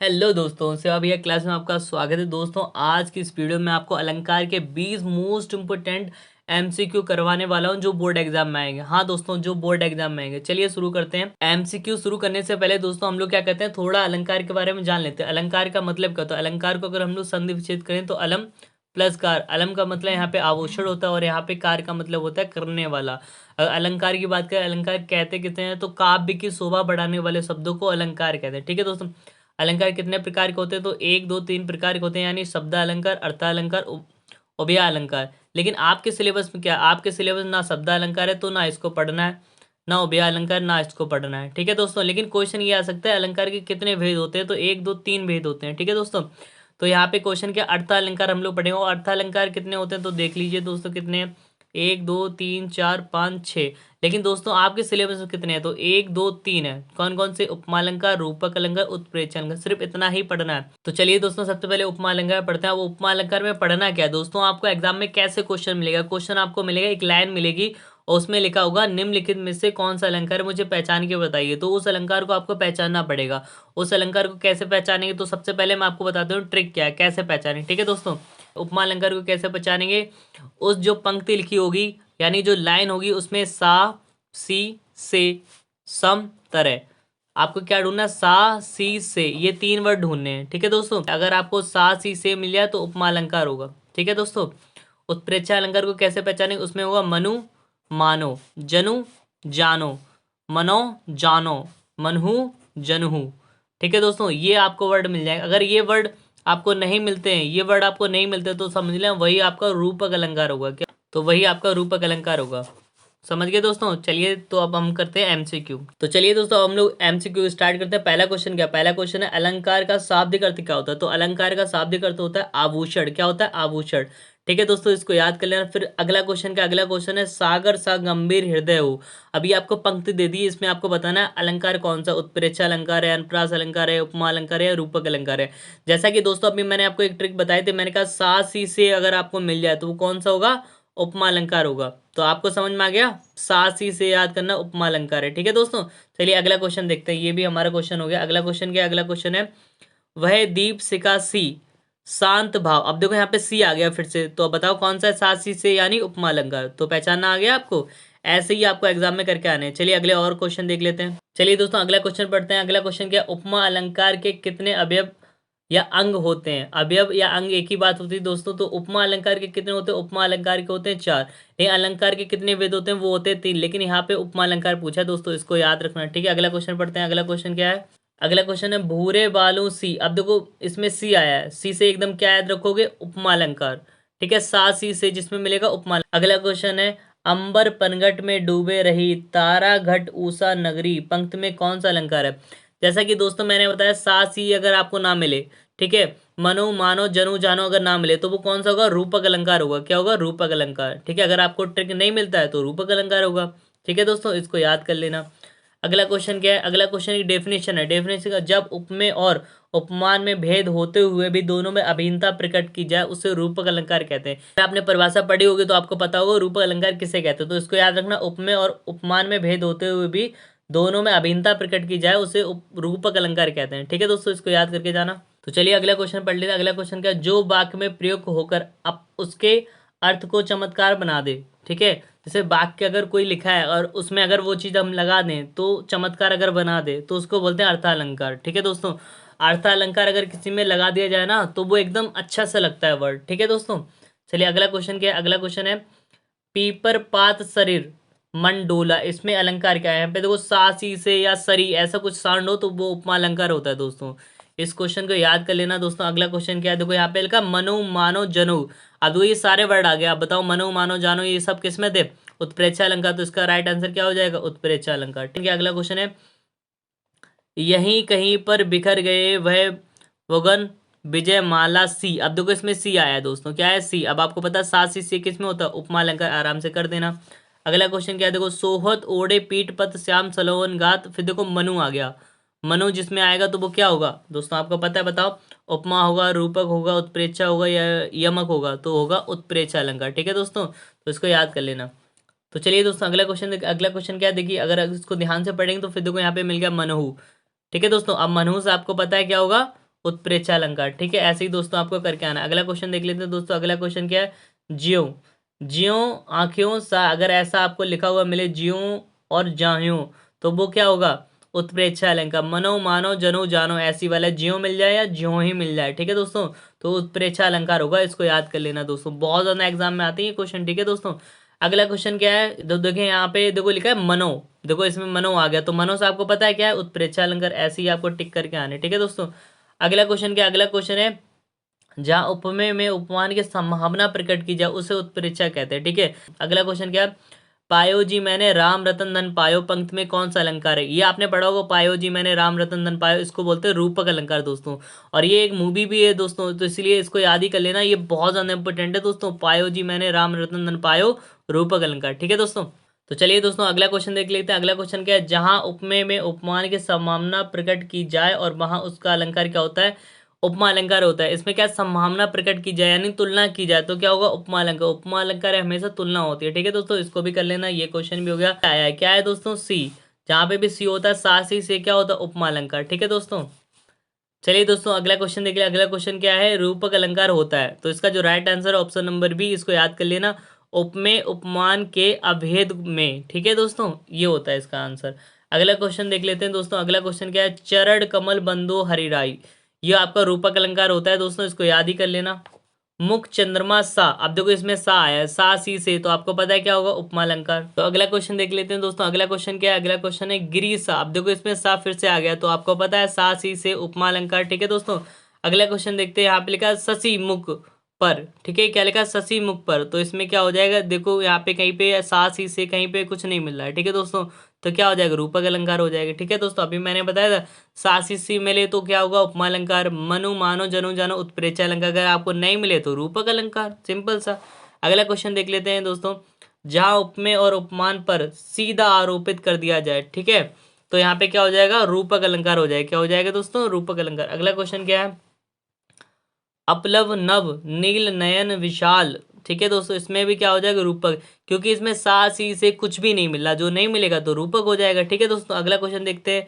Hello दोस्तों, सेवा भैया क्लास में आपका स्वागत है। दोस्तों आज की इस वीडियो में आपको अलंकार के 20 मोस्ट इंपोर्टेंट एमसीक्यू करवाने वाला हूं जो बोर्ड एग्जाम में आएंगे। हाँ दोस्तों, जो बोर्ड एग्जाम में आएंगे। चलिए शुरू करते हैं। एमसीक्यू शुरू करने से पहले दोस्तों हम लोग क्या कहते हैं, थोड़ा अलंकार के बारे में जान लेते हैं। अलंकार का मतलब क्या होता है। अलंकार को अगर हम लोग संधि विच्छेद करें तो अलम प्लस कार। अलम का मतलब यहाँ पे आभूषण होता है और यहाँ पे कार का मतलब होता है करने वाला। अगर अलंकार की बात करें, अलंकार कहते कितने हैं तो काव्य की शोभा बढ़ाने वाले शब्दों को अलंकार कहते हैं। ठीक है दोस्तों। अलंकार कितने प्रकार के होते हैं तो एक दो तीन प्रकार के होते हैं, यानी शब्द अलंकार, अर्थालंकार, उभय अलंकार। लेकिन आपके सिलेबस में क्या, आपके सिलेबस ना शब्द अलंकार है तो ना इसको पढ़ना है, ना उभय अलंकार, ना इसको पढ़ना है। ठीक है दोस्तों। लेकिन क्वेश्चन ये आ सकता है अलंकार के कितने भेद होते हैं तो एक दो तीन भेद होते हैं। ठीक है दोस्तों। तो यहाँ पे क्वेश्चन क्या, अर्थालंकार हम लोग पढ़ेंगे। और अर्थालंकार कितने होते हैं तो देख लीजिए दोस्तों कितने हैं, एक दो तीन चार पाँच छः। लेकिन दोस्तों आपके सिलेबस में कितने हैं तो एक दो तीन है। कौन कौन से, उपमा अलंकार, रूपक अलंकार, उत्प्रेक्षण अलंकार। सिर्फ इतना ही पढ़ना है। तो चलिए दोस्तों सबसे पहले उपमा अलंकार पढ़ते हैं। वो उपमा अलंकार में पढ़ना क्या है दोस्तों, आपको एग्जाम में कैसे क्वेश्चन मिलेगा। क्वेश्चन आपको मिलेगा, एक लाइन मिलेगी और उसमें लिखा होगा निम्नलिखित में से कौन सा अलंकार है, मुझे पहचान के बताइए। तो उस अलंकार को आपको पहचानना पड़ेगा। उस अलंकार को कैसे पहचानेंगे तो सबसे पहले मैं आपको बताता हूँ ट्रिक क्या है, कैसे पहचानें। ठीक है दोस्तों। उपमा अलंकार को कैसे पहचानेंगे, उस जो पंक्ति लिखी होगी यानी जो लाइन होगी उसमें सा सी से सम तरह, आपको क्या ढूंढना, सा सी से, ये तीन वर्ड ढूंढने हैं। ठीक है दोस्तों। अगर आपको सा सी से मिल जाए तो उपमा अलंकार होगा। ठीक है दोस्तों। उत्प्रेक्षा अलंकार को कैसे पहचानेंगे, उसमें होगा मनु मानो, जनु जानो, मनो जानो, मनहु जनहु। ठीक है दोस्तों। ये आपको वर्ड मिल जाएगा। अगर ये वर्ड आपको नहीं मिलते हैं, ये वर्ड आपको नहीं मिलते तो समझ लें वही आपका रूपक अलंकार होगा। क्या, तो वही आपका रूपक अलंकार होगा। समझ गए दोस्तों। चलिए तो अब हम करते हैं एमसीक्यू। तो चलिए दोस्तों हम लोग एमसीक्यू स्टार्ट करते हैं। पहला क्वेश्चन क्या, पहला क्वेश्चन है अलंकार का शाब्दिक अर्थ क्या होता है। तो अलंकार का शाब्दिक अर्थ होता है आभूषण। क्या होता है, आभूषण। ठीक है दोस्तों, इसको याद कर लेना। फिर अगला क्वेश्चन का, अगला क्वेश्चन है सागर सा गंभीर हृदय हो। अभी आपको पंक्ति दे दी, इसमें आपको बताना है अलंकार कौन सा, उत्प्रेक्षा अलंकार है, अनुप्रास अलंकार है, उपमा अलंकार है, रूपक अलंकार है। जैसा कि दोस्तों अभी मैंने आपको एक ट्रिक बताई थी, मैंने कहा सा सी से अगर आपको मिल जाए तो वो कौन सा होगा, उपमा अलंकार होगा। तो आपको समझ में आ गया, सा सी से याद करना उपमा अलंकार है। ठीक है दोस्तों। चलिए अगला क्वेश्चन देखते हैं। ये भी हमारा क्वेश्चन हो गया। अगला क्वेश्चन क्या, अगला क्वेश्चन है वह दीप सिका सी शांत भाव। अब देखो यहाँ पे सी आ गया फिर से, तो अब बताओ कौन सा है, सा सी से यानी उपमा अलंकार। तो पहचानना आ गया आपको। ऐसे ही आपको एग्जाम में करके आने हैं। चलिए अगले और क्वेश्चन देख लेते हैं। चलिए दोस्तों अगला क्वेश्चन पढ़ते हैं। अगला क्वेश्चन क्या, उपमा अलंकार के कितने अवयव या अंग होते हैं। अवयव या अंग एक ही बात होती है दोस्तों। तो उपमा अलंकार के कितने होते हैं, उपमा अलंकार के होते हैं चार। लेकिन अलंकार के कितने वेद होते हैं, वो होते हैं तीन। लेकिन यहाँ पे उपमा अलंकार पूछा है दोस्तों, इसको याद रखना। ठीक है अगला क्वेश्चन पढ़ते हैं। अगला क्वेश्चन क्या है, अगला क्वेश्चन है भूरे बालू सी। अब देखो इसमें सी आया है, सी से एकदम क्या याद रखोगे, उपमा अलंकार। ठीक है, सा सी से जिसमें मिलेगा उपमा। अगला क्वेश्चन है अंबर पनघट में डूबे रही तारा घट ऊषा नगरी, पंक्ति में कौन सा अलंकार है। जैसा कि दोस्तों मैंने बताया सा सी अगर आपको ना मिले, ठीक है, मनो मानो जनु जानो अगर ना मिले तो वो कौन सा होगा, रूपक अलंकार होगा। क्या होगा, रूपक अलंकार। ठीक है, अगर आपको ट्रिक नहीं मिलता है तो रूपक अलंकार होगा। ठीक है दोस्तों, इसको याद कर लेना। अगला क्वेश्चन क्या है, अगला क्वेश्चन की डेफिनेशन है। डेफिनेशन का, जब उपमेय और उपमान में भेद होते हुए भी दोनों में अभिन्नता प्रकट की जाए उसे रूपक अलंकार कहते हैं। अगर आपने परिभाषा पढ़ी होगी तो आपको पता होगा रूपक अलंकार किसे कहते हैं। तो इसको याद रखना, उपमेय और उपमान में भेद होते हुए भी दोनों में अभिन्नता प्रकट की जाए उसे रूपक अलंकार कहते हैं। ठीक है दोस्तों, इसको याद करके जाना। तो चलिए अगला क्वेश्चन पढ़ लेते हैं। अगला क्वेश्चन क्या, जो वाक्य में प्रयुक्त होकर अब उसके अर्थ को चमत्कार बना दे। ठीक है, जैसे वाक्य अगर कोई लिखा है और उसमें अगर वो चीज हम लगा दें तो चमत्कार अगर बना दे तो उसको बोलते हैं अर्थालंकार। ठीक है दोस्तों, अर्थालंकार अगर किसी में लगा दिया जाए ना तो वो एकदम अच्छा सा लगता है वर्ड। ठीक है दोस्तों। चलिए अगला क्वेश्चन क्या है, अगला क्वेश्चन है पीपर पात शरीर मन डोला, इसमें अलंकार क्या है। यहाँ पे देखो सा सी से या सरी ऐसा कुछ साउंड हो तो वो उपमा अलंकार होता है दोस्तों। इस क्वेश्चन को याद कर लेना दोस्तों। अगला क्वेश्चन क्या है, देखो यहाँ पे लिखा मनो मानो जनो। अब ये सारे वर्ड आ गए, आप बताओ मनो मानो जानो ये सब किस में थे, उत्प्रेक्षा अलंकार। तो इसका राइट आंसर क्या हो जाएगा, उत्प्रेक्षा अलंकार। ठीक है अगला क्वेश्चन है यहीं कहीं पर बिखर गए वह वगन विजय माला सी। अब देखो इसमें सी आया है दोस्तों, क्या है, सी। अब आपको पता है सा सी किस में होता है, उपमा अलंकार। आराम से कर देना। अगला क्वेश्चन क्या है, देखो सोहत ओढ़े पीठ पत श्याम सलोवन गात। फिर देखो मनु आ गया, मनु जिसमें आएगा तो वो क्या होगा दोस्तों, आपको पता है, बताओ। उपमा होगा, रूपक होगा, उत्प्रेक्षा होगा या यमक होगा, तो होगा उत्प्रेक्षा अलंकार। ठीक है दोस्तों, तो इसको याद कर लेना। तो चलिए दोस्तों अगला क्वेश्चन, अगला क्वेश्चन क्या है, देखिए अगर इसको ध्यान से पढ़ेंगे तो फिर देखो यहाँ पे मिल गया मनहू। ठीक है दोस्तों, अब मनहू से आपको पता है क्या होगा, उत्प्रेक्षा अलंकार। ठीक है, ऐसे ही दोस्तों आपको करके आना। अगला क्वेश्चन देख लेते हैं दोस्तों। अगला क्वेश्चन क्या है, ज्यों ज्यों आंखों सा, अगर ऐसा आपको लिखा हुआ मिले ज्यों और जाह्यों, तो वो क्या होगा, उत्प्रेक्षा अलंकार। मनो मानो जनो जानो, ऐसी वाला ज्यों मिल जाए या ज्यों ही मिल जाए, ठीक है दोस्तों, तो उत्प्रेक्षा अलंकार होगा। इसको याद कर लेना दोस्तों, बहुत ज्यादा एग्जाम में आते हैं क्वेश्चन। ठीक है दोस्तों, अगला क्वेश्चन क्या है, देखिए यहाँ पे देखो लिखा है मनो, देखो इसमें मनो आ गया, तो मनो से आपको पता है क्या है, उत्प्रेक्षा अलंकार। ऐसे ही आपको टिक करके आने। ठीक है दोस्तों, अगला क्वेश्चन क्या, अगला क्वेश्चन है, जहाँ उपमेय में उपमान की संभावना प्रकट की जाए उसे उत्प्रेक्षा कहते हैं। ठीक है, अगला क्वेश्चन क्या है, पायो जी मैंने राम रतन धन पायो, पंक्ति में कौन सा अलंकार है, ये आपने पढ़ा होगा। पायो जी मैंने राम रतन धन पायो, इसको बोलते हैं रूपक अलंकार दोस्तों। और ये एक मूवी भी है दोस्तों, तो इसलिए इसको याद ही कर लेना, ये बहुत ज्यादा इंपॉर्टेंट है दोस्तों। पायो जी मैंने राम रतन धन पायो, रूपक अलंकार। ठीक है दोस्तों, तो चलिए दोस्तों अगला क्वेश्चन देख लेते हैं। अगला क्वेश्चन क्या है, जहां उपमेय में उपमान की संभावना प्रकट की जाए और वहां उसका अलंकार क्या होता है, उपमा अलंकार होता है। इसमें क्या संभावना प्रकट की जाए यानी तुलना की जाए, तो क्या होगा, उपमा अलंकार। उपमा अलंकार हमेशा तुलना होती है। ठीक है दोस्तों, इसको भी कर लेना। ये क्वेश्चन भी हो गया। आया है क्या है दोस्तों, सी, जहां पे भी सी होता है, सा सी से क्या होता है, उपमा अलंकार। ठीक है दोस्तों, चलिए दोस्तों अगला क्वेश्चन देख लिया। अगला क्वेश्चन क्या है, रूपक अलंकार होता है, तो इसका जो राइट आंसर है ऑप्शन नंबर बी, इसको याद कर लेना, उपमेय उपमान के अभेद में। ठीक है दोस्तों, ये होता है इसका आंसर। अगला क्वेश्चन देख लेते हैं दोस्तों। अगला क्वेश्चन क्या है, चरण कमल बंदो हरिराई, ये आपका रूपक अलंकार होता है दोस्तों, इसको याद ही कर लेना। मुख चंद्रमा सा, अब देखो इसमें सा आया है, सा सी से, तो आपको पता है क्या होगा, उपमा अलंकार। तो अगला क्वेश्चन देख लेते हैं दोस्तों। अगला क्वेश्चन क्या है, अगला क्वेश्चन है गिरी सा, अब देखो इसमें सा फिर से आ गया, तो आपको पता है सा सी से, उपमा अलंकार। ठीक है दोस्तों, अगला क्वेश्चन देखते हैं। यहाँ पे लिखा है शशि मुख पर, ठीक है, क्या लिखा है, शशि मुख पर, तो इसमें क्या हो जाएगा, देखो यहाँ पे कहीं पे सा सी से कहीं पे कुछ नहीं मिल रहा है। ठीक है दोस्तों, तो क्या हो जाएगा, रूपक अलंकार हो जाएगा। ठीक है दोस्तों, अभी मैंने बताया था सासी सी मिले तो क्या होगा, उपमा अलंकार। मनु मानो जनु जानो, उत्प्रेक्षा अलंकार। अगर आपको नहीं मिले तो रूपक अलंकार, सिंपल सा। अगला क्वेश्चन देख लेते हैं दोस्तों, जहां उपमेय और उपमान पर सीधा आरोपित कर दिया जाए, ठीक है, तो यहाँ पे क्या हो जाएगा, रूपक अलंकार हो जाएगा। क्या हो जाएगा दोस्तों, रूपक अलंकार। अगला क्वेश्चन क्या है, अपलव नभ नील नयन विशाल, ठीक है दोस्तों, इसमें भी क्या हो जाएगा, रूपक, क्योंकि इसमें सा सी से कुछ भी नहीं मिला, जो नहीं मिलेगा तो रूपक हो जाएगा। ठीक है दोस्तों, अगला क्वेश्चन देखते हैं,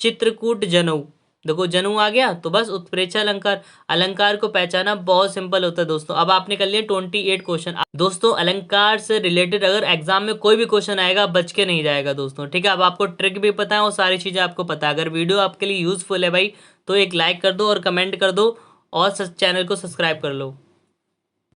चित्रकूट जनु, देखो जनु आ गया तो बस उत्प्रेक्षा अलंकार। अलंकार को पहचाना बहुत सिंपल होता है दोस्तों। अब आपने कर लिया 28 क्वेश्चन दोस्तों। अलंकार से रिलेटेड अगर एग्जाम में कोई भी क्वेश्चन आएगा, बच के नहीं जाएगा दोस्तों। ठीक है, अब आपको ट्रिक भी पता है और सारी चीजें आपको पता है। अगर वीडियो आपके लिए यूजफुल है भाई, तो एक लाइक कर दो और कमेंट कर दो और चैनल को सब्सक्राइब कर लो।